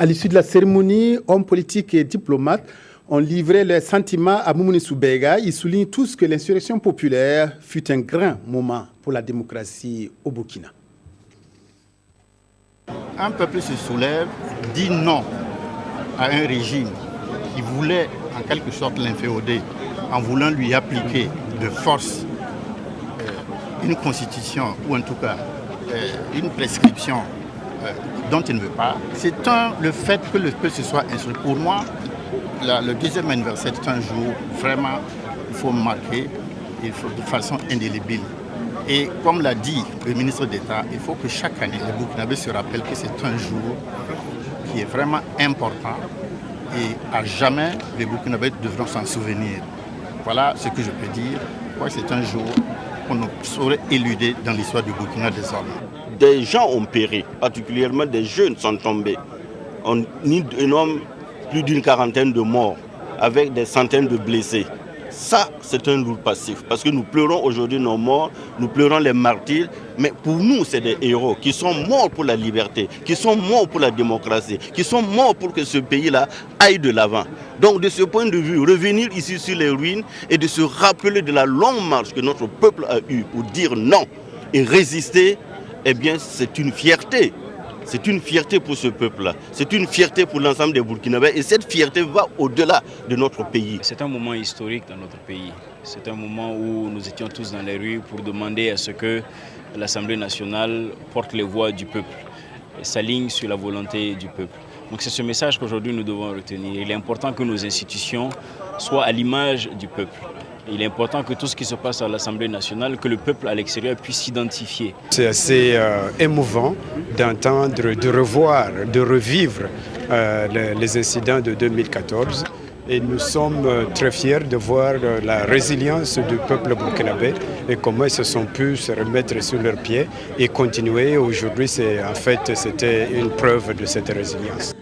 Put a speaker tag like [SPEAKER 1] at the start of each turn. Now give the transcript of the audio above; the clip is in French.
[SPEAKER 1] À l'issue de la cérémonie, hommes politiques et diplomates ont livré leurs sentiments à Moumouni Soubega. Ils soulignent tous que l'insurrection populaire fut un grand moment pour la démocratie au Burkina.
[SPEAKER 2] Un peuple se soulève, dit non à un régime qui voulait en quelque sorte l'inféoder en voulant lui appliquer de force une constitution ou en tout cas une prescription dont il ne veut pas. C'est le fait que le peuple se soit instruit. Pour moi, le deuxième anniversaire est un jour vraiment, il faut marquer de façon indélébile. Et comme l'a dit le ministre d'État, il faut que chaque année, les Burkinabés se rappellent que c'est un jour qui est vraiment important et à jamais les Burkinabés devront s'en souvenir. Voilà ce que je peux dire. C'est un jour qu'on ne saurait éluder dans l'histoire du Burkina désormais.
[SPEAKER 3] Des gens ont péri, particulièrement des jeunes sont tombés. On nomme plus d'une quarantaine de morts, avec des centaines de blessés. Ça, c'est un lourd passif, parce que nous pleurons aujourd'hui nos morts, nous pleurons les martyrs, mais pour nous, c'est des héros qui sont morts pour la liberté, qui sont morts pour la démocratie, qui sont morts pour que ce pays-là aille de l'avant. Donc, de ce point de vue, revenir ici sur les ruines et de se rappeler de la longue marche que notre peuple a eue pour dire non et résister, eh bien, c'est une fierté. C'est une fierté pour ce peuple-là, c'est une fierté pour l'ensemble des Burkinabés et cette fierté va au-delà de notre pays.
[SPEAKER 4] C'est un moment historique dans notre pays. C'est un moment où nous étions tous dans les rues pour demander à ce que l'Assemblée nationale porte les voix du peuple, s'aligne sur la volonté du peuple. Donc c'est ce message qu'aujourd'hui nous devons retenir. Il est important que nos institutions soient à l'image du peuple. Il est important que tout ce qui se passe à l'Assemblée nationale, que le peuple à l'extérieur puisse s'identifier.
[SPEAKER 5] C'est assez émouvant d'entendre, de revoir, de revivre les incidents de 2014. Et nous sommes très fiers de voir la résilience du peuple burkinabé et comment ils se sont pu se remettre sur leurs pieds et continuer. Aujourd'hui, c'était une preuve de cette résilience.